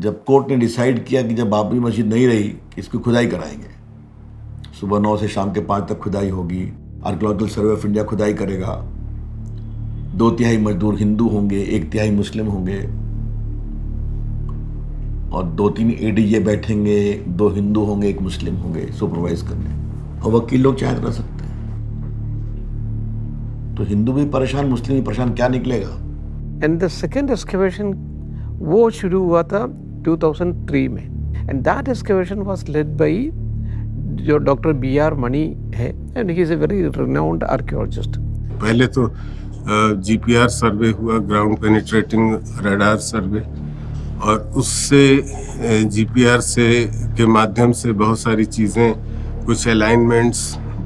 जब कोर्ट ने डिसाइड किया कि जब बाबरी मस्जिद नहीं रही, इसकी खुदाई कराएंगे, सुबह 9 से शाम के 5 तक खुदाई होगी, आर्कियोलॉजिकल सर्वे ऑफ इंडिया खुदाई करेगा, 2/3 मजदूर हिंदू होंगे, 1/3 मुस्लिम होंगे, और 2-3 एडीजे बैठेंगे, 2 हिंदू होंगे, 1 मुस्लिम होंगे सुपरवाइज करने, और वकील लोग चाहे कर सकते हैं। तो हिंदू भी परेशान, मुस्लिम भी परेशान, क्या निकलेगा? एंड द सेकेंड एक्सकवेशन वो शुरू हुआ था 2003 में, and that excavation was led by जो डॉक्टर BR मणि है, and he is a very renowned archaeologist. पहले तो GPR सर्वे हुआ, ग्राउंड पेनिट्रेटिंग रडार सर्वे, और उससे GPR से के माध्यम से बहुत सारी चीज़ें, कुछ अलाइनमेंट्स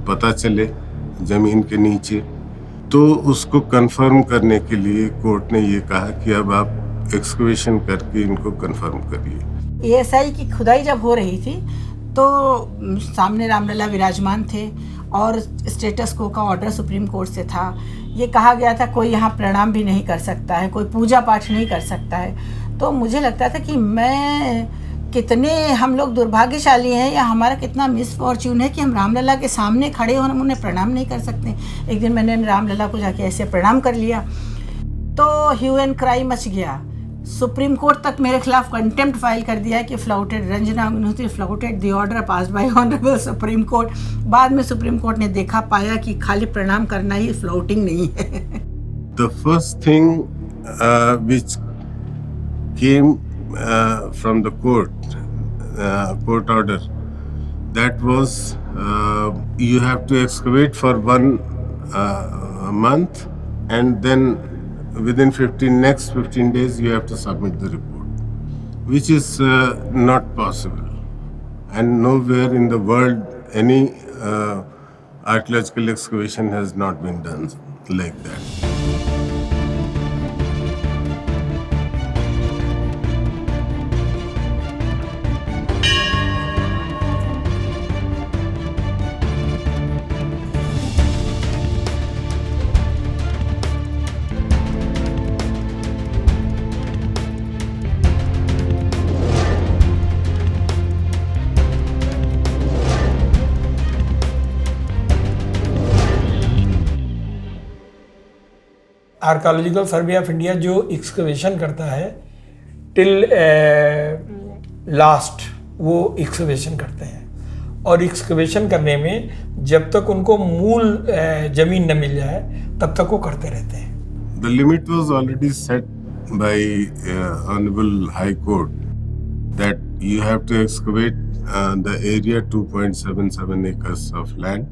पता चले ज़मीन के नीचे। तो उसको कंफर्म करने के लिए कोर्ट ने ये कहा कि अब आप एक्सकवेशन करके इनको कंफर्म करिए। ASI की खुदाई जब हो रही थी तो सामने रामलला विराजमान थे और स्टेटस को का ऑर्डर सुप्रीम कोर्ट से था। ये कहा गया था कोई यहाँ प्रणाम भी नहीं कर सकता है, कोई पूजा पाठ नहीं कर सकता है। तो मुझे लगता था कि कितने हम लोग दुर्भाग्यशाली हैं, या हमारा कितना मिसफॉर्च्यून है कि हम रामलला के सामने खड़े हो और हम उन्हें प्रणाम नहीं कर सकते। एक दिन मैंने रामलला को जाके ऐसे प्रणाम कर लिया तो ह्यू एंड क्राई मच गया। सुप्रीम कोर्ट तक मेरे खिलाफ कंटेम्प्ट फाइल कर दिया है कि flouted, Ranjana Agnihotri flouted the order passed by honourable Supreme Court. बाद में सुप्रीम कोर्ट ने देखा, पाया कि खाली प्रणाम करना ही फ्लाउटिंग नहीं है। The first thing which came from the court order, that was you have to excavate for 1 month, and then within next 15 days you have to submit the report, which is not possible, and nowhere in the world any archaeological excavation has not been done like that. Archaeological survey of India जो excavation करता है till last वो excavation करते हैं, और excavation करने में जब तक उनको मूल जमीन न मिल जाए तब तक वो करते रहते हैं। The limit was already set by Honorable High Court that you have to excavate the area 2.77 acres of land,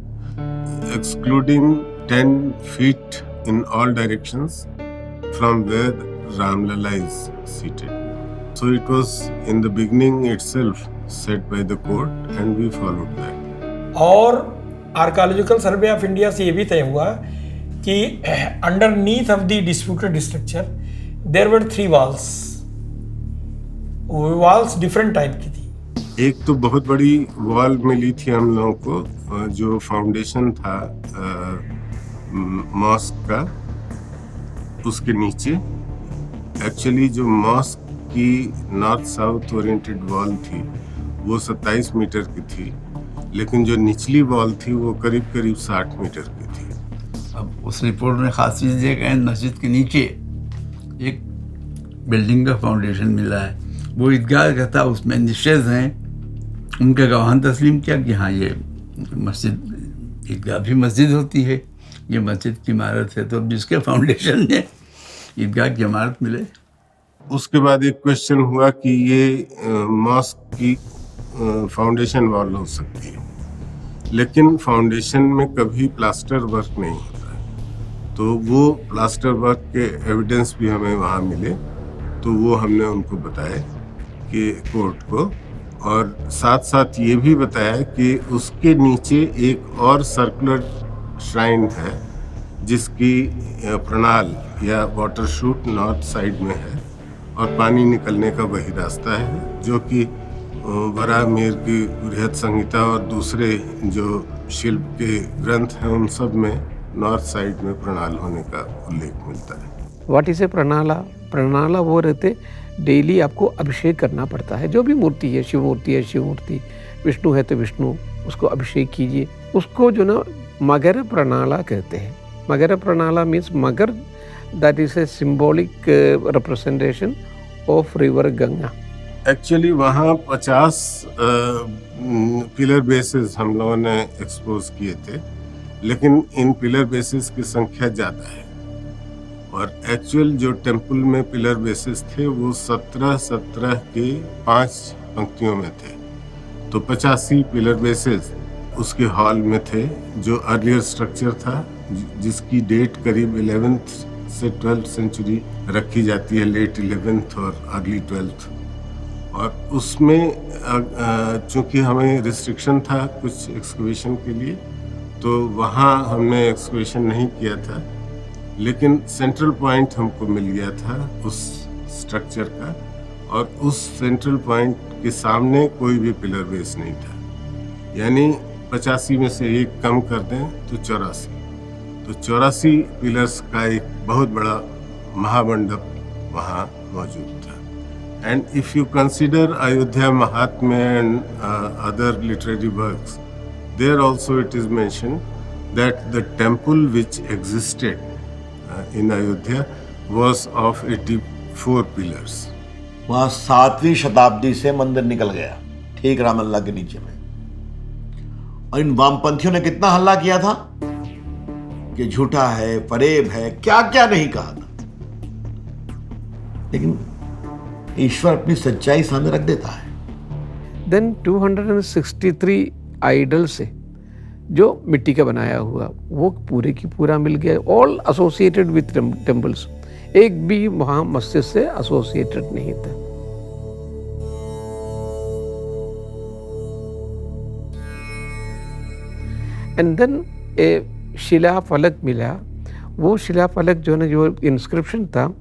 excluding 10 feet in all directions from where Ramlala is seated. So it was in the beginning itself set by the court, and we followed that. और archaeological survey of India से ये भी तय हुआ कि underneath of the disputed structure there were 3 walls। वो walls different type की थी। एक तो बहुत बड़ी वॉल मिली थी हम लोगों को, जो फाउंडेशन था मॉस्क का, उसके नीचे एक्चुअली जो मॉस्क की नॉर्थ साउथ ओरिएंटेड वॉल थी वो 27 मीटर की थी, लेकिन जो निचली वॉल थी वो करीब 60 मीटर की थी। अब उस रिपोर्ट में खास चीज़ ये है, मस्जिद के नीचे एक बिल्डिंग का फाउंडेशन मिला है, वो ईदगाह का था, उसमें निशेज़ हैं, उनका गवाहान तस्लीम किया कि हाँ ये मस्जिद, ईदगाह भी मस्जिद होती है, ये मस्जिद की इमारत है। तो जिसके फाउंडेशन में ईदगाह की इमारत मिले। उसके बाद एक क्वेश्चन हुआ कि ये मॉस्क की फाउंडेशन वॉल हो सकती है, लेकिन फाउंडेशन में कभी प्लास्टर वर्क नहीं होता है, तो वो प्लास्टर वर्क के एविडेंस भी हमें वहाँ मिले, तो वो हमने उनको बताया कि कोर्ट को, और साथ साथ ये भी बताया कि उसके नीचे एक और सर्कुलर श्राइन है जिसकी प्रणाल या वाटर शूट नॉर्थ साइड में है, और पानी निकलने का वही रास्ता है, जो कि वराहमिहिर की बृहत संहिता और दूसरे जो शिल्प के ग्रंथ हैं उन सब में नॉर्थ साइड में प्रणाल होने का उल्लेख मिलता है। What is a pranala? प्रणाला वो रहते, डेली आपको अभिषेक करना पड़ता है। जो भी मूर्ति है, शिव मूर्ति है शिव मूर्ति, विष्णु है तो विष्णु, उसको अभिषेक कीजिए। उसको जो ना मगर प्रणाला कहते हैं। मगर प्रणाला मीन्स मगर, that is a symbolic representation of river Ganga. Actually वहाँ 50 पिलर बेसिस हम लोगों ने एक्सपोज किए थे, लेकिन इन पिलर बेसिस की संख्या ज़्यादा है और एक्चुअल जो टेम्पल में पिलर बेसिस थे वो 17 के 5 पंक्तियों में थे। तो 85 पिलर बेसिस उसके हॉल में थे। जो अर्लियर स्ट्रक्चर था जिसकी डेट करीब 11th से 12th सेंचुरी रखी जाती है, लेट 11th और अर्ली 12th, और उसमें चूंकि हमें रिस्ट्रिक्शन था कुछ एक्सकवेशन के लिए, तो वहाँ हमने एक्सकवेशन नहीं किया था, लेकिन सेंट्रल पॉइंट हमको मिल गया था उस स्ट्रक्चर का, और उस सेंट्रल पॉइंट के सामने कोई भी पिलर बेस नहीं था। यानी 85 में से एक कम कर दें तो 84, तो 84 पिलर्स का एक बहुत बड़ा महामंडप वहाँ मौजूद था। And if you consider Ayodhya Mahatmya and other literary works, there also it is mentioned that the temple which existed in Ayodhya was of 84 pillars. वहाँ 7वीं शताब्दी से मंदिर निकल गया, ठीक रामलला के नीचे में। और इन वामपंथियों ने कितना हल्ला किया था कि झूठा है, फरेब है, क्या क्या नहीं कहा था, लेकिन ईश्वर अपनी सच्चाई सामने रख देता है। देन 263 आइडल से जो मिट्टी का बनाया हुआ वो पूरे की पूरा मिल गया, ऑल एसोसिएटेड विथ टेम्पल्स, एक भी वहाँ मस्जिद से एसोसिएटेड नहीं था। एंड देन ए शिला फलक मिला। वो शिला फलक जो है, जो इंस्क्रिप्शन था,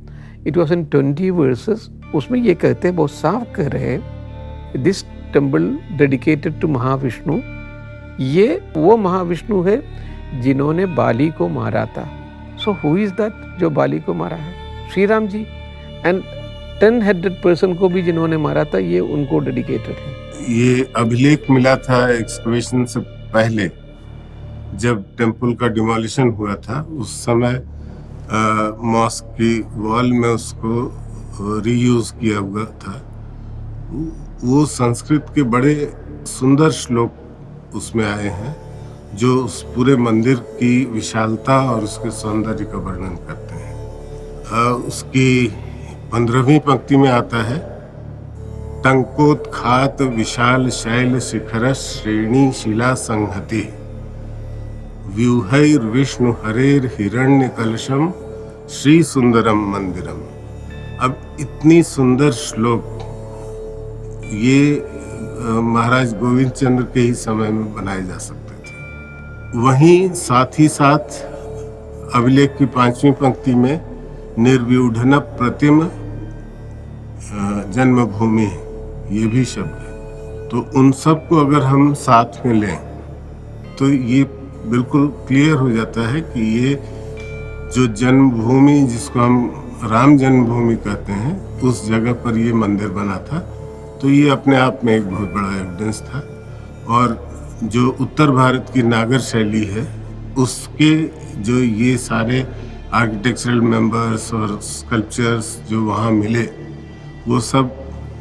इट वॉज इन 20 वर्सेस। उसमें ये कहते हैं, बहुत साफ कह रहे हैं, this temple dedicated to Mahavishnu. ये वो महाविष्णु है जिन्होंने बाली को मारा था। सो हु इज दैट जो बाली को मारा है? Shri Ram ji. And 10 headed person को भी जिन्होंने मारा था, ये उनको डेडिकेटेड है। ये अभिलेख मिला था एक्सकवेशन से पहले, जब टेम्पल का डिमोलिशन हुआ था, उस समय मॉस्क की वॉल में उसको रीयूज किया हुआ था। वो संस्कृत के बड़े सुंदर श्लोक उसमें आए हैं जो उस पूरे मंदिर की विशालता और उसके सौंदर्य का वर्णन करते हैं। उसकी 15वीं पंक्ति में आता है, टंकोत्खात विशाल शैल शिखर श्रेणी शिला संहति व्यूहैर विष्णु हरेर हिरण्य कलशम श्री सुंदरम मंदिरम। अब इतनी सुंदर श्लोक ये महाराज गोविंद चंद्र के ही समय में बनाए जा सकते थे। वहीं साथ ही साथ अभिलेख की 5वीं पंक्ति में निर्व्यूढ़न प्रतिम जन्मभूमि, ये भी शब्द है। तो उन सब को अगर हम साथ में लें तो ये बिल्कुल क्लियर हो जाता है कि ये जो जन्मभूमि, जिसको हम राम जन्मभूमि कहते हैं, उस जगह पर ये मंदिर बना था। तो ये अपने आप में एक बहुत बड़ा एविडेंस था। और जो उत्तर भारत की नागर शैली है, उसके जो ये सारे आर्किटेक्चरल मेंबर्स और स्कल्पचर्स जो वहाँ मिले, वो सब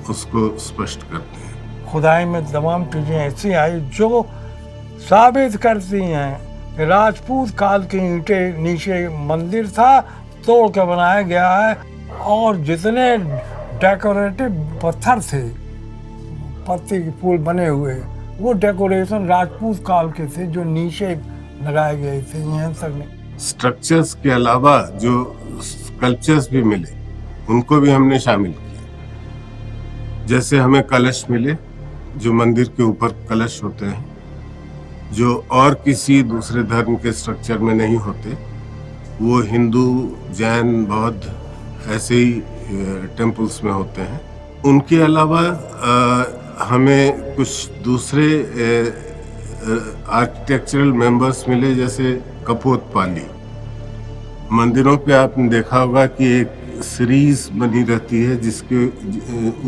उसको स्पष्ट करते हैं। खुदाई में तमाम चीज़ें ऐसी आई जो साबित करती हैं कि राजपूत काल के ईंटें नीचे मंदिर था, तोड़ के बनाया गया है। और जितने डेकोरेटिव पत्थर थे, पत्ते के फूल बने हुए, वो डेकोरेशन राजपूत काल के थे जो नीचे लगाए गए थे। यहाँ तक नहीं, स्ट्रक्चर्स के अलावा जो स्कल्पचर्स भी मिले, उनको भी हमने शामिल किया। जैसे हमें कलश मिले, जो मंदिर के ऊपर कलश होते हैं, जो और किसी दूसरे धर्म के स्ट्रक्चर में नहीं होते। वो हिंदू, जैन, बौद्ध ऐसे ही टेम्पल्स में होते हैं। उनके अलावा हमें कुछ दूसरे आर्किटेक्चरल मेंबर्स मिले, जैसे कपोतपाली। मंदिरों पे आपने देखा होगा कि एक सीरीज बनी रहती है जिसके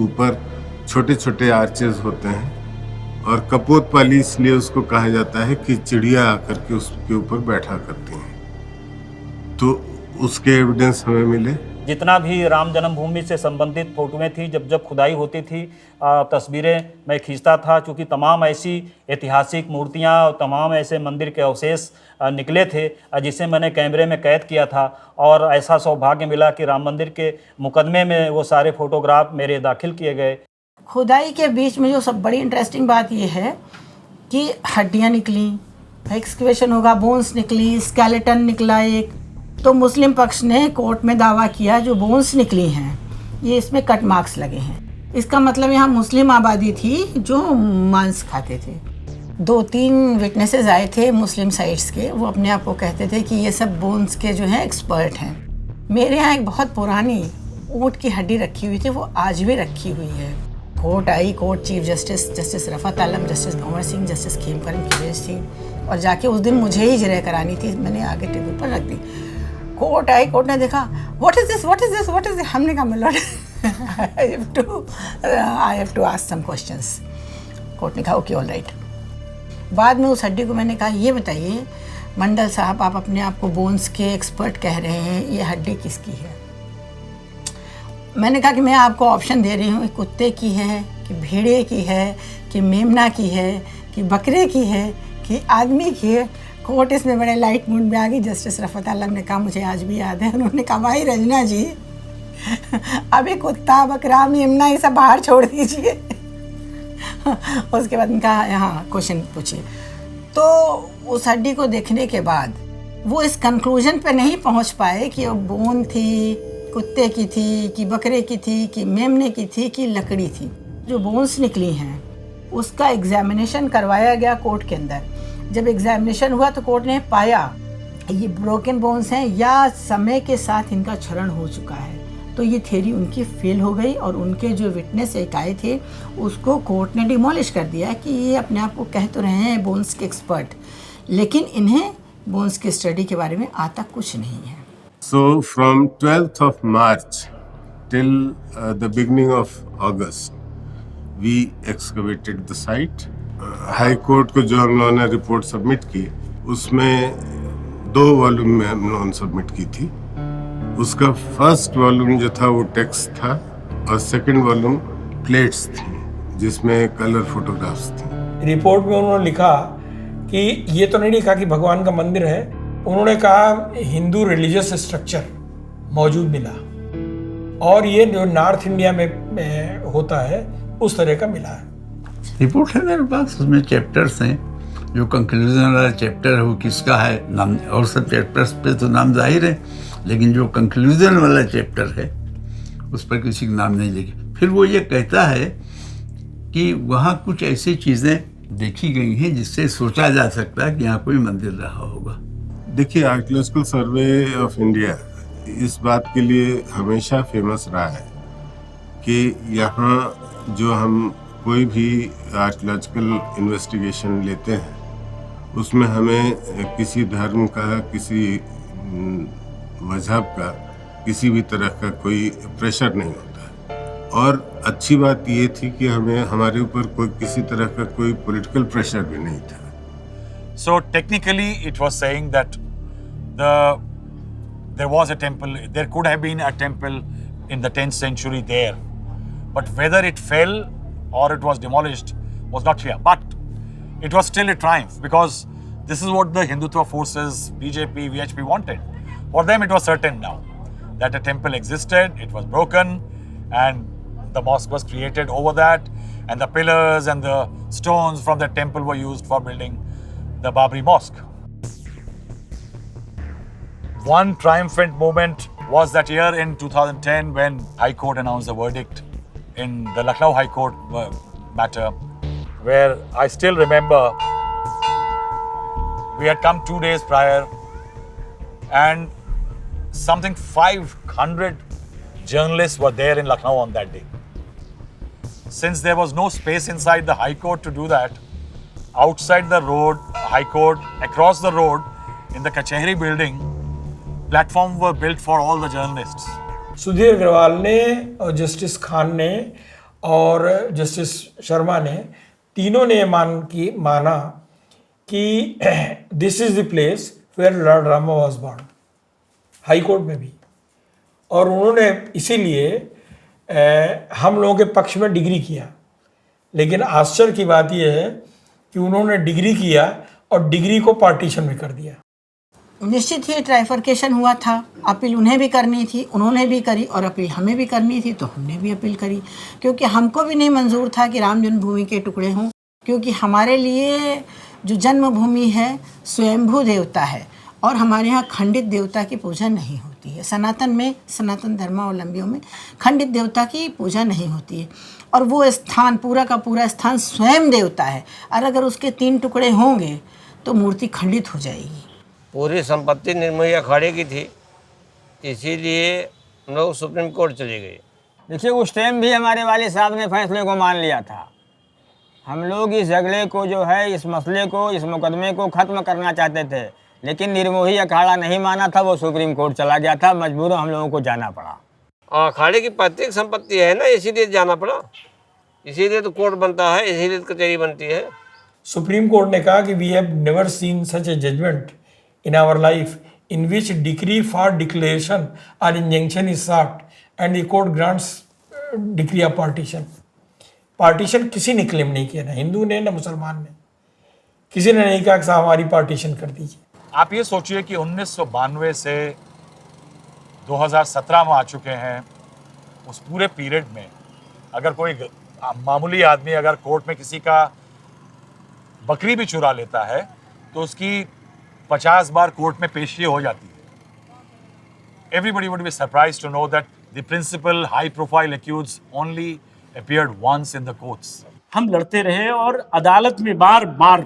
ऊपर छोटे छोटे आर्चेस होते हैं और कपोतपाली इसलिए उसको कहा जाता है कि चिड़िया आकर के उसके ऊपर बैठा करती हैं। तो उसके एविडेंस हमें मिले। जितना भी राम जन्मभूमि से संबंधित फोटोएं थी, जब जब खुदाई होती थी तस्वीरें मैं खींचता था, क्योंकि तमाम ऐसी ऐतिहासिक मूर्तियां और तमाम ऐसे मंदिर के अवशेष निकले थे जिसे मैंने कैमरे में कैद किया था। और ऐसा सौभाग्य मिला कि राम मंदिर के मुकदमे में वो सारे फोटोग्राफ मेरे दाखिल किए गए। खुदाई के बीच में जो सब बड़ी इंटरेस्टिंग बात ये है कि हड्डियाँ निकली, एक्सकवेशन होगा, बोन्स निकली, स्केलेटन निकला एक। तो मुस्लिम पक्ष ने कोर्ट में दावा किया जो बोन्स निकली हैं ये इसमें कट मार्क्स लगे हैं। इसका मतलब यहाँ मुस्लिम आबादी थी जो मांस खाते थे। 2-3 विटनेसेस आए थे मुस्लिम साइड्स के, वो अपने आप को कहते थे कि ये सब बोन्स के जो हैं एक्सपर्ट हैं। मेरे यहाँ एक बहुत पुरानी ऊँट की हड्डी रखी हुई थी, वो आज भी रखी हुई है। कोर्ट आई, कोर्ट चीफ जस्टिस रफ़त आलम, जस्टिस भंवर सिंह, जस्टिस खेमकरन की बेंच थी और जाके उस दिन मुझे ही जिरह करानी थी, मैंने आगे टेबल पर रख दी। कोर्ट आई, कोर्ट ने देखा what is this, what is this, what is this. हमने कहा milord I have to ask some questions. Court ने कहा ओके ऑल राइट। बाद में उस हड्डी को मैंने कहा ये बताइए मंडल साहब, आप अपने आप को बोन्स के एक्सपर्ट कह रहे हैं, ये हड्डी किसकी है? मैंने कहा कि मैं आपको ऑप्शन दे रही हूँ, कुत्ते की है कि भेड़िए की है कि मेमना की है कि बकरे की है कि आदमी की है। कोर्ट इसमें बड़े लाइट मूड में आ गई। जस्टिस रफ़त आलम ने कहा, मुझे आज भी याद है, उन्होंने कहा भाई रंजना जी अभी कुत्ता बकरा मेमना ये सब बाहर छोड़ दीजिए। उसके बाद उनका हाँ क्वेश्चन पूछिए। तो उस हड्डी को देखने के बाद वो इस कंक्लूजन पे नहीं पहुंच पाए कि वो बोन थी, कुत्ते की थी कि बकरे की थी कि मेमने की थी कि लकड़ी थी। जो बोन्स निकली हैं उसका एग्जामिनेशन करवाया गया कोर्ट के अंदर। जब एग्जामिनेशन हुआ तो कोर्ट ने पाया ये ब्रोकन बोन्स हैं या समय के साथ इनका क्षरण हो चुका है। तो ये थ्योरी उनकी फेल हो गई और उनके जो विटनेस एक आए थे उसको कोर्ट ने डिमोलिश कर दिया कि ये अपने आप को कह तो रहे हैं बोन्स के एक्सपर्ट, लेकिन इन्हें बोन्स के स्टडी के बारे में आता कुछ नहीं है। So from 12th of March till the beginning of August, we excavated the site. High court को जो हम लोगों ने रिपोर्ट सबमिट की उसमें 2 वॉल्यूम में हम लोगों ने सबमिट की थी। उसका फर्स्ट वॉल्यूम जो था वो टेक्स्ट था और सेकंड वॉल्यूम प्लेट्स थी जिसमें कलर फोटोग्राफ्स थी। रिपोर्ट में उन्होंने लिखा कि ये तो नहीं लिखा कि भगवान का मंदिर है, उन्होंने कहा हिंदू रिलीजियस स्ट्रक्चर मौजूद मिला और ये जो नॉर्थ इंडिया में होता है उस तरह का मिला है। रिपोर्ट है मेरे पास, उसमें चैप्टर्स हैं। जो कंक्लूजन वाला चैप्टर है वो किसका है नाम, और सब चैप्टर्स पे तो नाम जाहिर है, लेकिन जो कंक्लूजन वाला चैप्टर है उस पर किसी का नाम नहीं लिखे। फिर वो ये कहता है कि वहाँ कुछ ऐसी चीज़ें देखी गई हैं जिससे सोचा जा सकता है कि यहाँ कोई मंदिर रहा होगा। देखिए, आर्कियोलॉजिकल सर्वे ऑफ इंडिया इस बात के लिए हमेशा फेमस रहा है कि यहाँ जो हम कोई भी आर्कियोलॉजिकल इन्वेस्टिगेशन लेते हैं उसमें हमें किसी धर्म का, किसी मजहब का, किसी भी तरह का कोई प्रेशर नहीं होता है। और अच्छी बात ये थी कि हमें हमारे ऊपर कोई किसी तरह का कोई पॉलिटिकल प्रेशर भी नहीं था। So technically it was saying that there was a temple, there could have been a temple in the 10th century there, but whether it fell or it was demolished was not clear. But it was still a triumph because this is what the Hindutva forces, BJP, VHP wanted. For them it was certain now that a temple existed, it was broken, and the mosque was created over that, and the pillars and the stones from that temple were used for building the Babri Mosque. One triumphant moment was that year in 2010 when High Court announced the verdict in the Lucknow High Court matter, where I still remember we had come 2 days prior and something 500 journalists were there in Lucknow on that day. Since there was no space inside the High Court to do that, outside the road, High Court, across the road, in the Kachehri building, platforms were built for all the journalists. Sudhir Agarwal ने और justice Khan ने और justice Sharma ने, तीनों ने माना कि this is the place where lord Rama was born, high court में भी। और उन्होंने इसीलिए हम लोगों के पक्ष में डिग्री किया। लेकिन आश्चर्य की बात यह है कि उन्होंने डिग्री किया और डिग्री को पार्टीशन में कर दिया। निश्चित ही ट्राइफर्केशन हुआ था, अपील उन्हें भी करनी थी, उन्होंने भी करी, और अपील हमें भी करनी थी, तो हमने भी अपील करी। क्योंकि हमको भी नहीं मंजूर था कि राम जन्मभूमि के टुकड़े हों, क्योंकि हमारे लिए जो जन्मभूमि है स्वयंभू देवता है, और हमारे यहाँ खंडित देवता की पूजा नहीं होती है। सनातन में, सनातन धर्मावलंबियों में खंडित देवता की पूजा नहीं होती है, और वो स्थान, पूरा का पूरा स्थान स्वयं देवता है, और अगर उसके 3 टुकड़े होंगे तो मूर्ति खंडित हो जाएगी। पूरी संपत्ति निर्मोही अखाड़े की थी, इसीलिए हम लोग सुप्रीम कोर्ट चले गए। देखिए, उस टाइम भी हमारे वाले साहब ने फैसले को मान लिया था। हम लोग इस झगड़े को जो है, इस मसले को, इस मुकदमे को ख़त्म करना चाहते थे, लेकिन निर्मोही अखाड़ा नहीं माना था, वो सुप्रीम कोर्ट चला गया था, मजबूरन हम लोगों को जाना पड़ा। अखाड़े की पैतृक संपत्ति है ना, इसीलिए जाना पड़ा, इसीलिए तो कोर्ट बनता है, इसीलिए तो कचहरी बनती है। सुप्रीम कोर्ट ने कहा कि we have never seen such a judgment in our life in which decree for declaration or injunction is sought and the court grants decree of partition। Partition किसी ने क्लेम नहीं किया, ना हिंदू ने ना मुसलमान ने, किसी ने नहीं कहा कि साहब हमारी पार्टीशन कर दीजिए। आप ये सोचिए कि 1992 से 2017 में आ चुके हैं, उस पूरे पीरियड में अगर कोई मामूली आदमी अगर कोर्ट में किसी का बकरी भी चुरा लेता है तो उसकी 50 बार कोर्ट में पेशी हो जाती है। Everybody would be surprised to know that the principal high-profile accused only appeared once in the courts. हम लड़ते रहे और अदालत में बार बार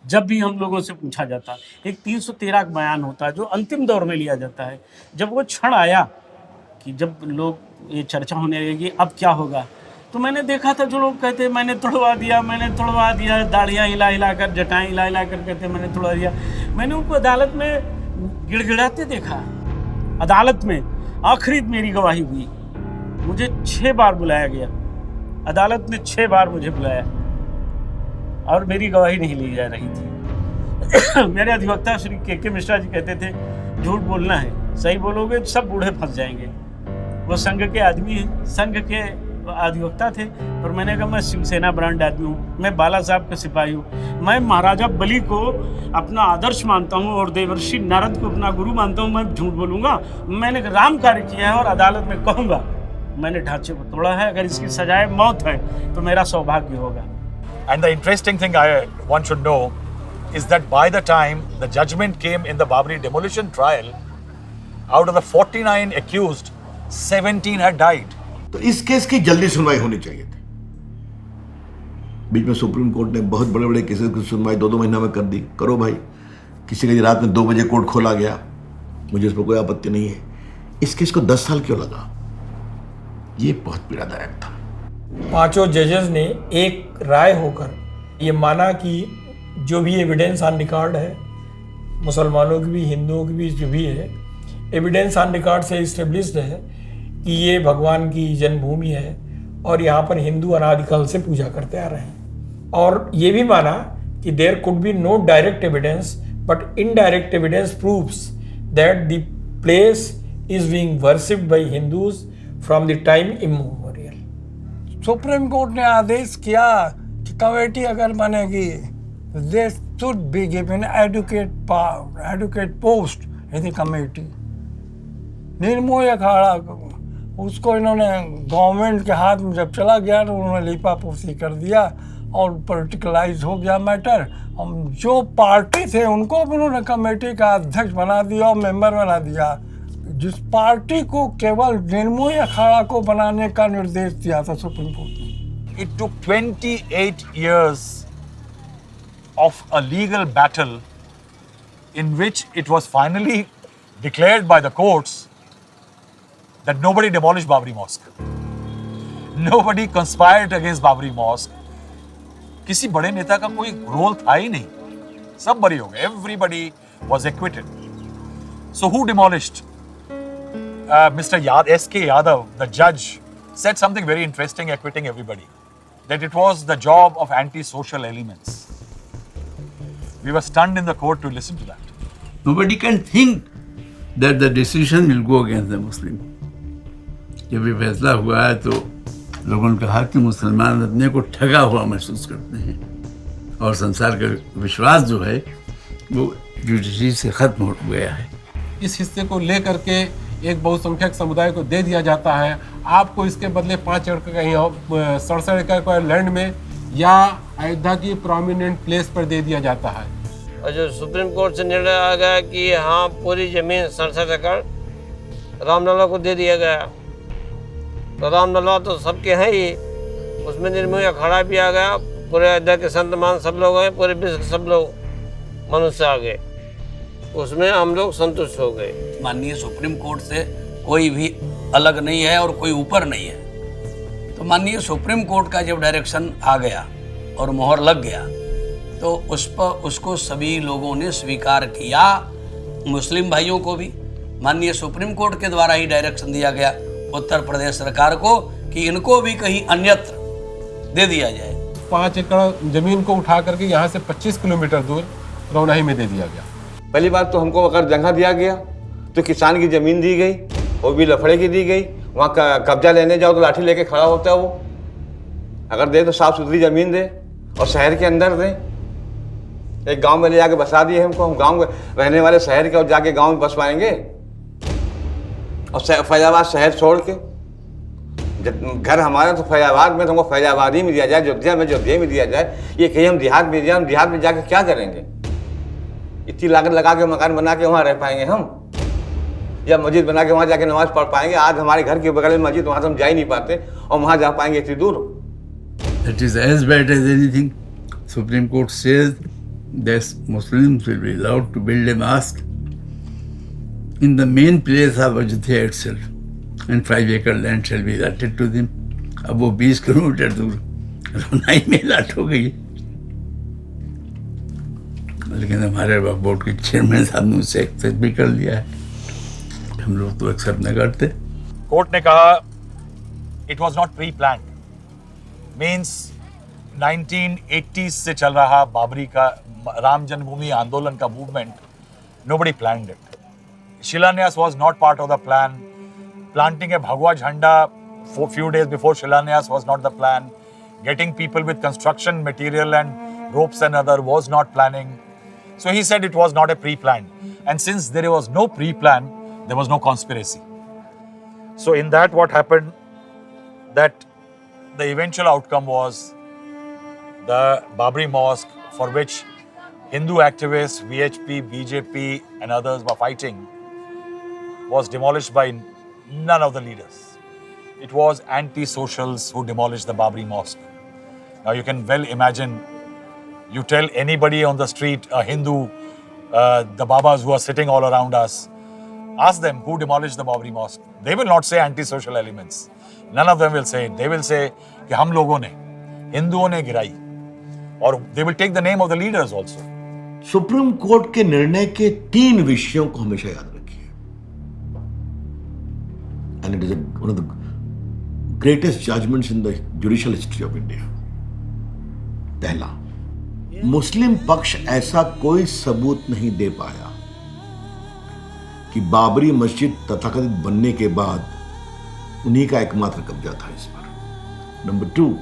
जब भी हम लोगों से पूछा जाता, एक 313 का बयान होता है जो अंतिम दौर में लिया जाता है। जब वो क्षण आया कि जब लोग ये चर्चा होने लगी अब क्या होगा, तो मैंने देखा था जो लोग कहते मैंने तोड़वा दिया, दाढ़ियाँ हिला हिला कर, जटाएँ हिला हिला कर कहते मैंने तोड़वा दिया। मैंने उनको अदालत में गिड़गिड़ाते देखा। अदालत में आखिरी मेरी गवाही हुई, मुझे 6 बार बुलाया गया, अदालत ने 6 बार मुझे बुलाया और मेरी गवाही नहीं ली जा रही थी। मेरे अधिवक्ता श्री के मिश्रा जी कहते थे झूठ बोलना है, सही बोलोगे सब बूढ़े फंस जाएंगे। वो संघ के आदमी, संघ के अधिवक्ता थे, और मैंने कहा मैं शिवसेना ब्रांड आदमी हूँ, मैं बाला साहब का सिपाही हूँ, मैं महाराजा बलि को अपना आदर्श मानता हूँ और देवर्षि नारद को अपना गुरु मानता हूँ, मैं झूठ बोलूँगा? मैंने राम कार्य किया है और अदालत में कहूँगा मैंने ढांचे को तोड़ा है, अगर इसकी सजाए मौत है तो मेरा सौभाग्य होगा। And the interesting thing one should know is that by the time the judgment came in the Babri demolition trial, out of the 49 accused, 17 had died. तो इस केस की जल्दी सुनवाई होनी चाहिए थी। बीच में सुप्रीम कोर्ट ने बहुत बड़े बड़े केसेस की सुनवाई 2-2 महीना में कर दी। करो भाई, किसी का रात में 2 बजे कोर्ट खोला गया, मुझे इस पर कोई आपत्ति नहीं है। इस केस को 10 साल क्यों लगा, ये बहुत पीड़ादायक था। 5 जजेस ने एक राय होकर ये माना कि जो भी एविडेंस ऑन रिकॉर्ड है, मुसलमानों की भी हिंदुओं की भी जो भी है, एविडेंस ऑन रिकॉर्ड से इस्टेब्लिश्ड है कि ये भगवान की जन्मभूमि है और यहाँ पर हिंदू अनादिकाल से पूजा करते आ रहे हैं। और ये भी माना कि there could be no direct evidence but indirect evidence proves that the place is being worshipped by Hindus from the time immemorial. Supreme Court ने आदेश किया कि कमेटी अगर बनेगी, they should be given adequate post in the committee. Nirmohi Akhara उसको इन्होंने government के हाथ में जब चला गया तो उन्होंने लीपापोती कर दिया और पॉलिटिकलाइज हो गया मैटर। जो पार्टी थे उनको भी उन्होंने कमेटी का अध्यक्ष बना दिया और मेंबर बना दिया, जिस पार्टी को केवल निर्मोही अखाड़ा को बनाने का निर्देश दिया था सुप्रीम कोर्ट ने। It took 28 years of a legal battle in which it was finally declared by the courts that nobody demolished Babri Mosque. Nobody conspired against Babri Mosque. किसी बड़े नेता का कोई रोल था ही नहीं, सब बरी हो गए। Everybody was acquitted. So who demolished Mr. S.K. Yadav, the judge, said something very interesting, acquitting everybody, that it was the job of anti-social elements. We were stunned in the court to listen to that. Nobody can think that the decision will go against the Muslim. जब ये फैसला हुआ है तो लोगों ने कहा कि मुसलमान अपने को ठगा हुआ महसूस करते हैं और संसार का विश्वास जो है वो जुडिशरी से खत्म हो गया है। इस हिस्से को लेकर के एक बहुसंख्यक समुदाय को दे दिया जाता है, आपको इसके बदले 5 एकड़ कहीं 67 एकड़ लैंड में या अयोध्या की प्रोमिनेंट प्लेस पर दे दिया जाता है। और जो सुप्रीम कोर्ट से निर्णय आ गया कि हाँ पूरी जमीन 67 एकड़ रामलला को दे दिया गया, तो रामलला तो सबके हैं ही, उसमें निर्मोही अखाड़ा भी आ गया, पूरे अयोध्या के संत मान सब लोग हैं, पूरे विश्व के सब लोग मनुष्य आ गए, उसमें हम लोग संतुष्ट हो गए। माननीय सुप्रीम कोर्ट से कोई भी अलग नहीं है और कोई ऊपर नहीं है, तो माननीय सुप्रीम कोर्ट का जब डायरेक्शन आ गया और मोहर लग गया तो उस पर उसको सभी लोगों ने स्वीकार किया। मुस्लिम भाइयों को भी माननीय सुप्रीम कोर्ट के द्वारा ही डायरेक्शन दिया गया उत्तर प्रदेश सरकार को कि इनको भी कहीं अन्यत्र दे दिया जाए। 5 एकड़ जमीन को उठा करके यहाँ से 25 किलोमीटर दूर रौनाही में दे दिया गया। पहली बात तो हमको अगर जगह दिया गया तो किसान की ज़मीन दी गई, वो भी लफड़े की दी गई, वहाँ कब्जा लेने जाओ तो लाठी लेके खड़ा होता है वो, अगर दे तो साफ़ सुथरी ज़मीन दे और शहर के अंदर दे। एक गांव में ले जाके बसा दिए हमको, हम गांव में रहने वाले शहर के और जाके गांव में बस पाएंगे? और फैजाबाद शहर छोड़ के घर हमारे तो फैजाबाद में, तो हमको फैजाबाद ही में दिया जाए, अयोध्या में अयोध्या में दिया जाए। ये कहीं हम देहात में दिया, हम देहात में जाके क्या करेंगे? इतनी लागत लगा के मकान बना के वहाँ रह पाएंगे हम, या मस्जिद बना के वहाँ जाके नमाज पढ़ पाएंगे? आज हमारे घर के बगल में मस्जिद, वहाँ तो हम जा ही नहीं पाते और वहाँ जा पाएंगे इतनी दूर? That is as bad as anything. Supreme Court says that Muslims will be allowed to build a mosque in the main place of Ayodhya itself, and 5 acre land shall be allotted to them. अब वो 20 kilometre दूर रौनाई में लाट हो गई, लेकिन हमारे board के chairman साहब ने उसे एक्सेप्ट भी कर लिया है, हम लोग तो एक्सेप्ट नहीं करते। कोर्ट ने कहा it was not pre plan, means 1980s से चल रहा बाबरी का राम जन्मभूमि आंदोलन का movement, nobody planned it. Shilanyas was not part of the plan. Planting a Bhagwa Jhanda for few days before Shilanyas was not the plan. Getting people with construction material and ropes and other was not planning. So he said it was not a pre-plan. And since there was no pre-plan, there was no conspiracy. So in that what happened, that the eventual outcome was the Babri Mosque, for which Hindu activists, VHP, BJP and others were fighting, was demolished by none of the leaders. It was anti-socials who demolished the Babri Mosque. Now you can well imagine, you tell anybody on the street, a Hindu, the Babas who are sitting all around us, ask them who demolished the Babri Mosque. They will not say anti-social elements. None of them will say it. They will say कि हम लोगों ने, हिंदुओं ने गिराई. और they will take the name of the leaders also. Supreme court के निर्णय के 3 विषयों को हमेशा याद रखिए. And it is one of the greatest judgments in the judicial history of India. पहला, मुस्लिम पक्ष ऐसा कोई सबूत नहीं दे पाया कि बाबरी मस्जिद तथाकथित बनने के बाद उन्हीं का एकमात्र कब्जा था इस पर. नंबर 2,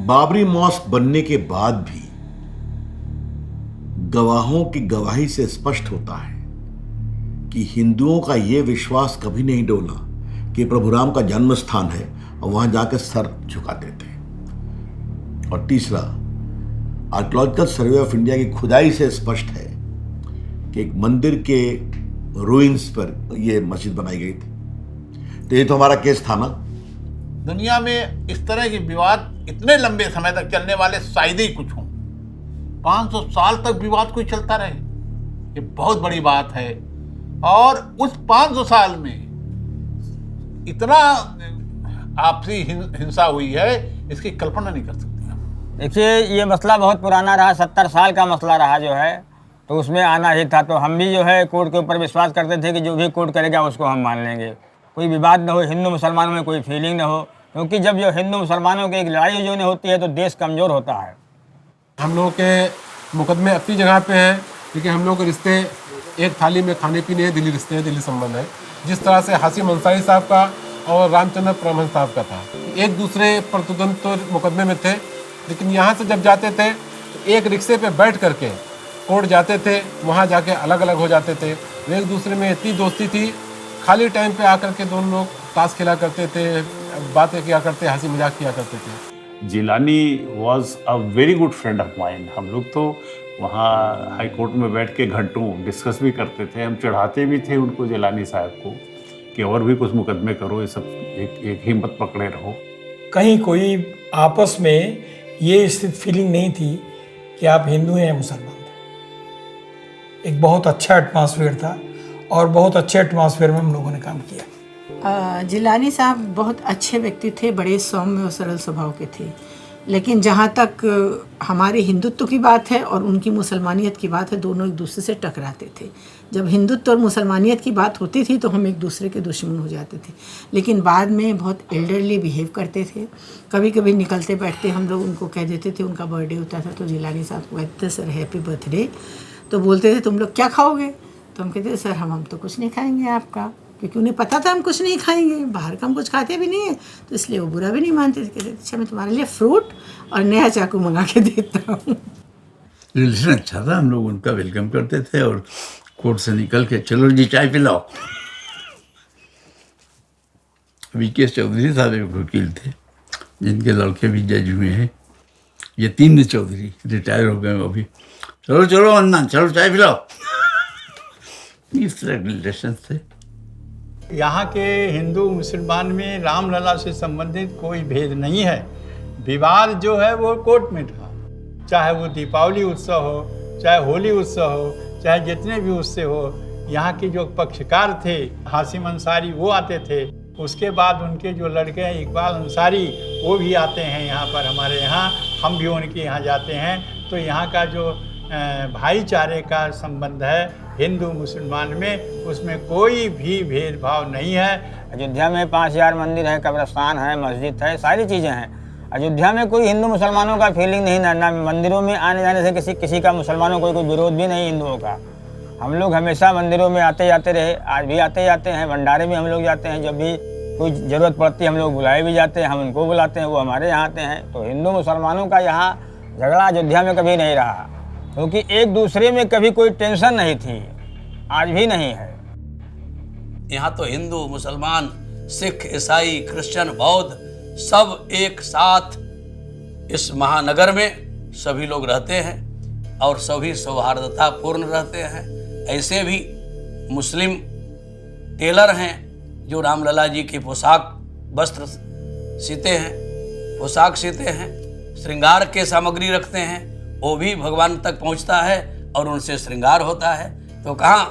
बाबरी मॉस्क बनने के बाद भी गवाहों की गवाही से स्पष्ट होता है कि हिंदुओं का यह विश्वास कभी नहीं डोला कि प्रभु राम का जन्म स्थान है और वहां जाकर सर झुकाते थे. और तीसरा, आर्कियोलॉजिकल सर्वे ऑफ इंडिया की खुदाई से स्पष्ट है कि एक मंदिर के रूइंस पर यह मस्जिद बनाई गई थी. तो ये तो हमारा केस था ना. दुनिया में इस तरह के विवाद इतने लंबे समय तक चलने वाले शायद ही कुछ हों. 500 साल तक विवाद कोई चलता रहे, ये बहुत बड़ी बात है. और उस 500 साल में इतना आपसी हिंसा हुई है, इसकी कल्पना नहीं कर सकते. देखिए, ये मसला बहुत पुराना रहा, 70 साल का मसला रहा जो है. तो उसमें आना ही था। तो हम भी जो है कोर्ट के ऊपर विश्वास करते थे कि जो भी कोर्ट करेगा उसको हम मान लेंगे, कोई विवाद न हो, हिंदू मुसलमानों में कोई फीलिंग न हो, क्योंकि जब जो हिंदू मुसलमानों की एक लड़ाई जो नहीं होती है तो देश कमज़ोर होता है। हम लोग के मुकदमे अपनी जगह पे हैं, क्योंकि हम लोग के रिश्ते एक थाली में खाने पीने हैं, दिली रिश्ते हैं, दिली संबंध है। जिस तरह से हाशिम अंसारी साहब का और रामचंद्र परमहंस साहब का था, एक दूसरे प्रतिद्वंद तो मुकदमे में थे, लेकिन यहाँ से जब जाते थे तो एक रिक्शे पे बैठ करके कोर्ट जाते थे, वहाँ जाके अलग अलग हो जाते थे। एक दूसरे में इतनी दोस्ती थी, खाली टाइम पे आकर के दोनों लोग ताश खेला करते थे, बातें किया करते, हंसी मजाक किया करते थे। Jilani was a very good friend of mine. हम लोग तो वहाँ हाई कोर्ट में बैठ के घंटों डिस्कस भी करते थे, हम चढ़ाते भी थे उनको, जिलानी साहब को, कि और भी कुछ मुकदमे करो, ये सब एक हिम्मत पकड़े रहो। कहीं कोई आपस में ये फीलिंग नहीं थी कि आप हिंदू हैं या मुसलमान थे। एक बहुत अच्छा एटमॉस्फेयर था और बहुत अच्छे एटमॉस्फेयर में हम लोगों ने काम किया। जिलानी साहब बहुत अच्छे व्यक्ति थे, बड़े सौम्य और सरल स्वभाव के थे, लेकिन जहाँ तक हमारे हिंदुत्व की बात है और उनकी मुसलमानियत की बात है, दोनों एक दूसरे से टकराते थे। जब हिंदुत्व और मुसलमानियत की बात होती थी तो हम एक दूसरे के दुश्मन हो जाते थे, लेकिन बाद में बहुत एल्डरली बिहेव करते थे। कभी कभी निकलते बैठते हम लोग उनको कह देते थे, उनका बर्थडे होता था तो जिलानी साहब को कहते थे सर हैप्पी बर्थडे, तो बोलते थे तुम लोग क्या खाओगे, तो हम कहते थे सर हम तो कुछ नहीं खाएंगे आपका, क्योंकि उन्हें पता था हम कुछ नहीं खाएंगे, बाहर का हम कुछ खाते भी नहीं है, तो इसलिए वो बुरा भी नहीं मानते थे। कहते अच्छा मैं तुम्हारे लिए फ्रूट और नया चाकू मंगा के देता हूँ। रिलेशन अच्छा था, हम लोग उनका वेलकम करते थे और कोर्ट से निकल के चलो जी चाय पिलाओ। वीके चौधरी साहब एक वकील थे जिनके लड़के भी जज हुए हैं, यतीन्द्र चौधरी रिटायर हो गए अभी, चलो चलो अन्ना चलो चाय पिलाओ। इस तरह रिलेशन थे। यहाँ के हिंदू मुसलमान में रामलला से संबंधित कोई भेद नहीं है। विवाद जो है वो कोर्ट में था, चाहे वो दीपावली उत्सव हो, चाहे होली उत्सव हो, चाहे जितने भी उत्सव हो। यहाँ के जो पक्षकार थे हाशिम अंसारी वो आते थे, उसके बाद उनके जो लड़के हैं इकबाल अंसारी वो भी आते हैं यहाँ पर हमारे यहाँ, हम भी उनके यहाँ जाते हैं। तो यहाँ का जो भाईचारे का संबंध है हिंदू मुसलमान में, उसमें कोई भी भेदभाव नहीं है। अयोध्या में 5000 मंदिर है, कब्रस्तान है, मस्जिद है, सारी चीज़ें हैं। अयोध्या में कोई हिंदू मुसलमानों का फीलिंग नहीं, ना मंदिरों में आने जाने से किसी का मुसलमानों को कोई विरोध भी नहीं हिंदुओं का। हम लोग हमेशा मंदिरों में आते जाते रहे, आज भी आते जाते हैं, भंडारे में हम लोग जाते हैं, जब भी कोई ज़रूरत पड़ती है हम लोग बुलाए भी जाते हैं, हम उनको बुलाते हैं, वो हमारे यहाँ आते हैं। तो हिंदू मुसलमानों का यहाँ झगड़ा अयोध्या में कभी नहीं रहा, क्योंकि एक दूसरे में कभी कोई टेंशन नहीं थी, आज भी नहीं है। यहाँ तो हिंदू मुसलमान सिख ईसाई क्रिश्चियन बौद्ध सब एक साथ इस महानगर में सभी लोग रहते हैं और सभी सौहार्दता पूर्ण रहते हैं। ऐसे भी मुस्लिम टेलर हैं जो रामलला जी की पोशाक वस्त्र सीते हैं, पोशाक सीते हैं, श्रृंगार के सामग्री रखते हैं, वो भी भगवान तक पहुंचता है और उनसे श्रृंगार होता है। तो कहाँ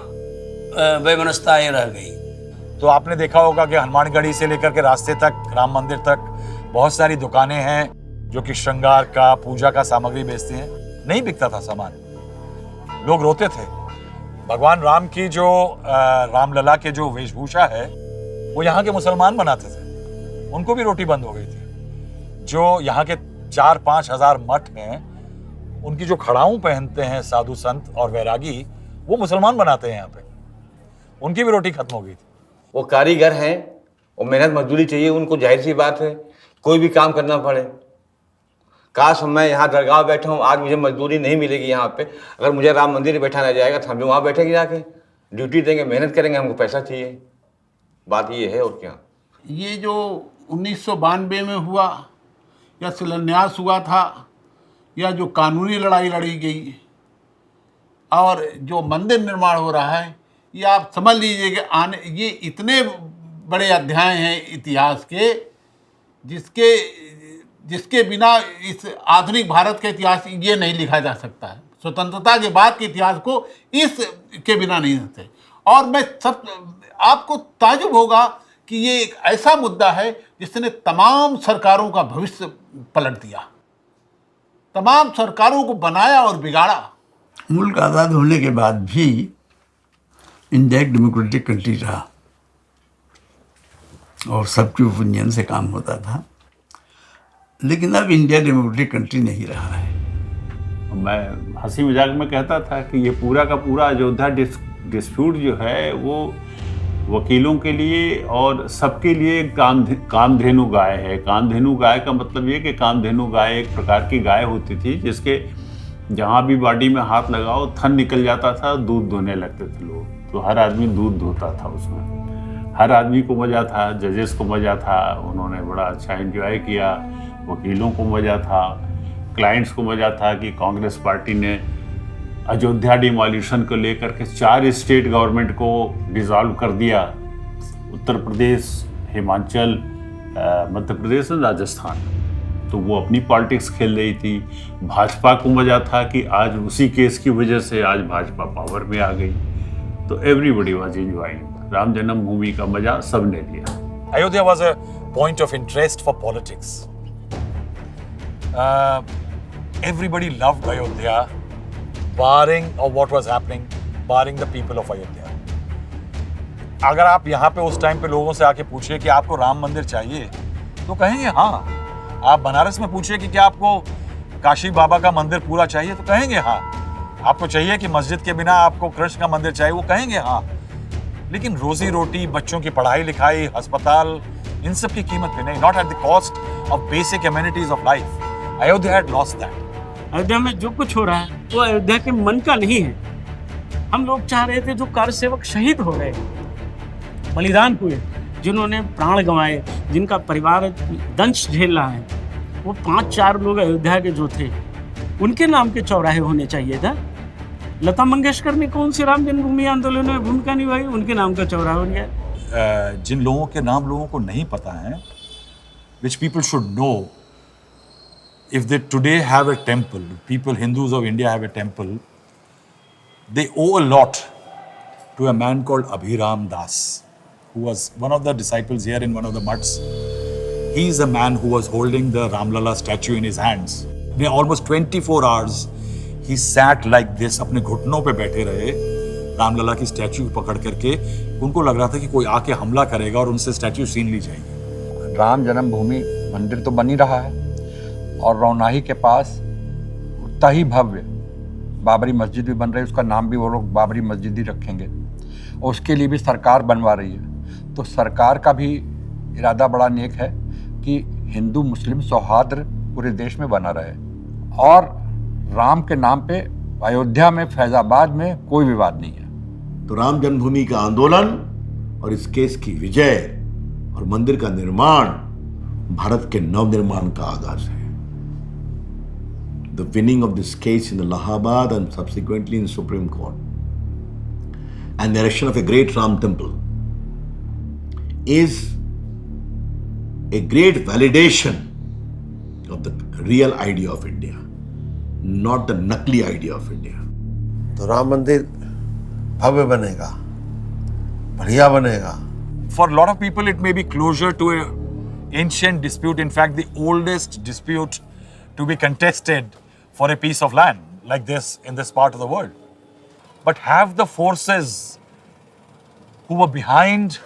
वैमनस्यताएं रह गई। तो आपने देखा होगा कि हनुमानगढ़ी से लेकर के रास्ते तक, राम मंदिर तक बहुत सारी दुकानें हैं जो कि श्रृंगार का, पूजा का सामग्री बेचती हैं। नहीं बिकता था सामान, लोग रोते थे। भगवान राम की जो रामलला के जो वेशभूषा है वो यहाँ के मुसलमान बनाते थे, उनको भी रोटी बंद हो गई थी। जो यहाँ के 4-5 हजार मठ हैं, उनकी जो खड़ाऊं पहनते हैं साधु संत और वैरागी, वो मुसलमान बनाते हैं यहाँ पे, उनकी भी रोटी खत्म हो गई थी। वो कारीगर हैं, वो मेहनत मजदूरी चाहिए उनको, जाहिर सी बात है कोई भी काम करना पड़े। काश मैं यहाँ दरगाह बैठा हूँ, आज मुझे मजदूरी नहीं मिलेगी यहाँ पे, अगर मुझे राम मंदिर में बैठाना जाएगा तो हम भी वहाँ बैठेंगे, जाके ड्यूटी देंगे, मेहनत करेंगे, हमको पैसा चाहिए। बात ये है और क्या। ये जो 1992 में हुआ या शिलान्यास हुआ था, या जो कानूनी लड़ाई लड़ी गई और जो मंदिर निर्माण हो रहा है, ये आप समझ लीजिए कि ये इतने बड़े अध्याय हैं इतिहास के, जिसके बिना इस आधुनिक भारत का इतिहास ये नहीं लिखा जा सकता है। स्वतंत्रता के बाद के इतिहास को इसके बिना नहीं होते। और मैं सब आपको ताजुब होगा कि ये एक ऐसा मुद्दा है जिसने तमाम सरकारों का भविष्य पलट दिया, तमाम सरकारों को बनाया और बिगाड़ा। मुल्क आज़ाद होने के बाद भी इंडिया एक डेमोक्रेटिक कंट्री रहा और सबके ओपिनियन से काम होता था, लेकिन अब इंडिया डेमोक्रेटिक कंट्री नहीं रहा है। मैं हंसी मजाक में कहता था कि ये पूरा का पूरा अयोध्या डिस्प्यूट जो है वो वकीलों के लिए और सबके लिए कामधेनु गाय है। कामधेनु गाय का मतलब ये कि कामधेनु गाय एक प्रकार की गाय होती थी जिसके जहाँ भी बॉडी में हाथ लगाओ थन निकल जाता था, दूध धोने लगते थे लोग, तो हर आदमी दूध धोता था उसमें। हर आदमी को मज़ा था, जजेस को मज़ा था, उन्होंने बड़ा अच्छा एंजॉय किया, वकीलों को मज़ा था, क्लाइंट्स को मज़ा था कि कांग्रेस पार्टी ने अयोध्या डिमोलिशन को लेकर के 4 स्टेट गवर्नमेंट को डिसॉल्व कर दिया, उत्तर प्रदेश, हिमाचल, मध्य प्रदेश और राजस्थान। तो वो अपनी पॉलिटिक्स खेल रही थी। भाजपा को मज़ा था कि आज उसी केस की वजह से आज भाजपा पावर में आ गई, तो एवरीबडी वाज एंजॉयिंग। राम जन्मभूमि का मज़ा सबने लिया। Ayodhya was a point of interest for politics. Everybody loved Ayodhya, barring of what was happening, barring the people of Ayodhya. अगर आप यहाँ पे उस टाइम पे लोगों से आके पूछिए कि आपको राम मंदिर चाहिए तो कहेंगे हाँ। आप बनारस में पूछिए कि क्या आपको काशी बाबा का मंदिर पूरा चाहिए तो कहेंगे हाँ। आपको चाहिए कि मस्जिद के बिना आपको कृष्ण का मंदिर चाहिए, वो कहेंगे हाँ। लेकिन रोजी रोटी, बच्चों की पढ़ाई लिखाई, अस्पताल, इन सब की कीमत पे नहीं, not at the cost of basic amenities of life. Ayodhya had lost that. Ayodhya में जो कुछ हो रहा है वो अयोध्या के मन का नहीं है। हम लोग चाह रहे थे जो कार्य सेवक शहीद हो गए, बलिदान हुए, जिन्होंने प्राण गंवाए, जिनका परिवार दंश झेल रहा है, वो 5-4 लोग अयोध्या के जो थे उनके नाम के चौराहे होने चाहिए था। लता मंगेशकर ने कौन से राम जन्मभूमि आंदोलन में भूमिका निभाई, उनके नाम का चौराहा बन गया। जिन लोगों के नाम लोगों को नहीं पता है, which people should know, if they today have a temple, people, Hindus of India have a temple, they owe a lot to a man called Abhiram Das, who was one of the disciples here in one of the mutts. He is a man who was holding the Ramlala statue in his hands. In almost 24 hours, he sat like this, अपने घुटनों पे बैठे रहे, रामलला की statue पकड़ करके। उनको लग रहा था कि कोई आके हमला करेगा और उनसे स्टैच्यू छीन ली जाएगी। राम जन्मभूमि मंदिर तो बन ही रहा है और रौनाही के पास उतना ही भव्य बाबरी मस्जिद भी बन रही है, उसका नाम भी वो लोग बाबरी मस्जिद ही रखेंगे और उसके लिए भी सरकार बनवा रही है। तो सरकार का भी इरादा बड़ा नेक है कि हिंदू मुस्लिम सौहार्द पूरे देश में बना रहे और राम के नाम पे अयोध्या में, फैजाबाद में कोई विवाद नहीं है। तो राम जन्मभूमि का आंदोलन और इस केस की विजय और मंदिर का निर्माण भारत के नवनिर्माण का आगाज है। The winning of this case in Allahabad and subsequently in Supreme Court and the erection of a great Ram temple is a great validation of the real idea of India, not the नकली idea of India. तो राम मंदिर भव्य बनेगा, बढ़िया बनेगा। For a lot of people, it may be closure to an ancient dispute. In fact, the oldest dispute to be contested for a piece of land like this in this part of the world. But have the forces who were behind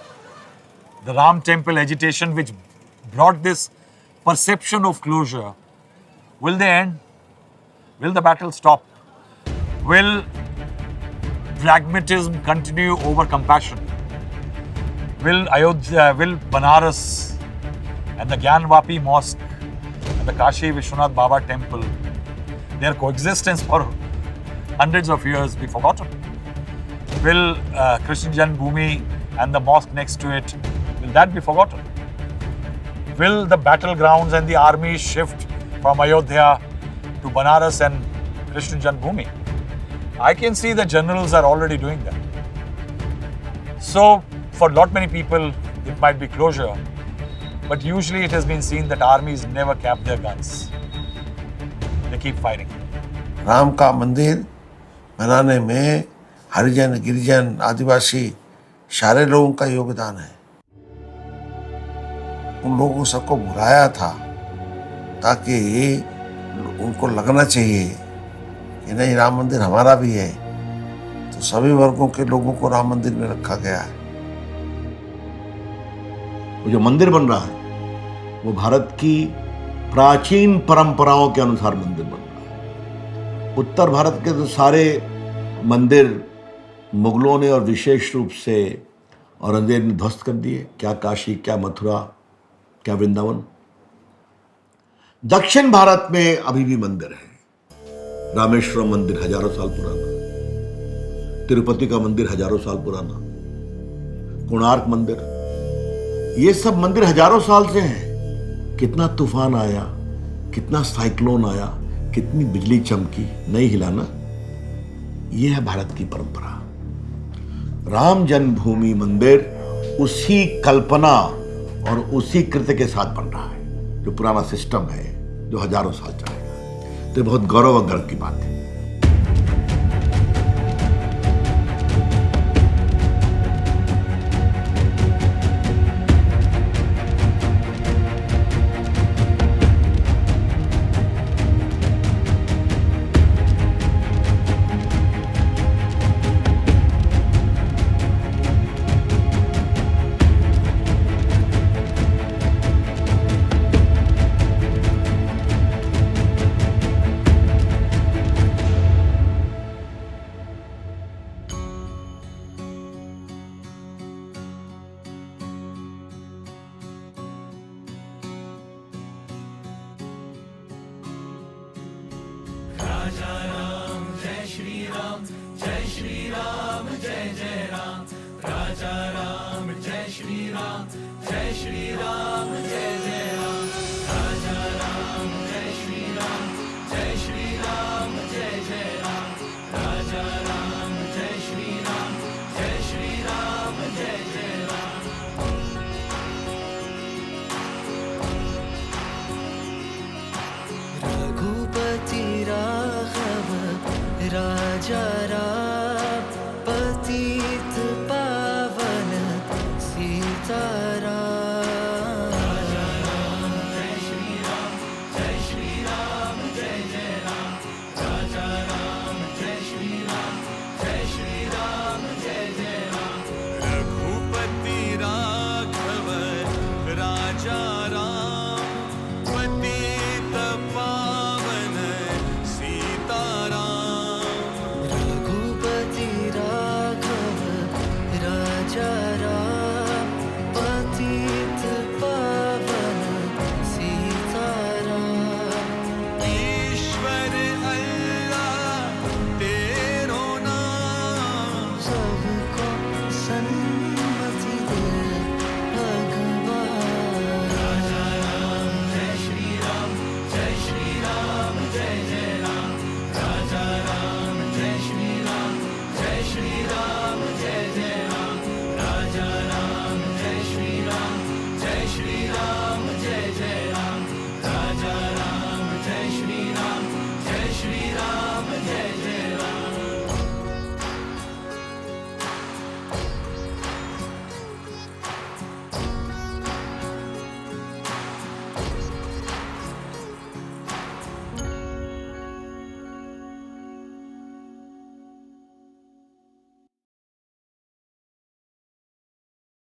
the Ram temple agitation, which brought this perception of closure, will they end? Will the battle stop? Will pragmatism continue over compassion? Will Ayodhya, will Banaras and the Gyanvapi Mosque and the Kashi Vishwanath Baba temple, their coexistence for hundreds of years, be forgotten? Will Krishna Janmabhoomi and the mosque next to it, will that be forgotten? Will the battlegrounds and the armies shift from Ayodhya to Banaras and Krishna Janmabhoomi? I can see the generals are already doing that. So, for lot many people, it might be closure, but usually it has been seen that armies never cap their guns. They keep fighting. Ram का मंदिर बनाने में हरिजन, गिरिजन, आदिवासी सारे लोगों का योगदान है। उन लोगों सबको बुलाया था ताकि उनको लगना चाहिए कि नहीं राम मंदिर हमारा भी है, तो सभी वर्गों के लोगों को राम मंदिर में रखा गया है। वो जो मंदिर बन रहा है वो भारत की प्राचीन परंपराओं के अनुसार मंदिर बन रहा है। उत्तर भारत के तो सारे मंदिर मुगलों ने और विशेष रूप से औरंगजेब ने ध्वस्त कर दिए, क्या काशी, क्या मथुरा, क्या वृंदावन। दक्षिण भारत में अभी भी मंदिर है। रामेश्वरम मंदिर हजारों साल पुराना, तिरुपति का मंदिर हजारों साल पुराना, कोणार्क मंदिर, ये सब मंदिर हजारों साल से हैं। कितना तूफान आया, कितना साइक्लोन आया, कितनी बिजली चमकी, नहीं हिला ना। यह है भारत की परंपरा। राम जन्मभूमि मंदिर उसी कल्पना और उसी कृत्य के साथ बन रहा है, जो पुराना सिस्टम है, जो हजारों साल चलेगा। तो बहुत गौरव और गर्व की बात है।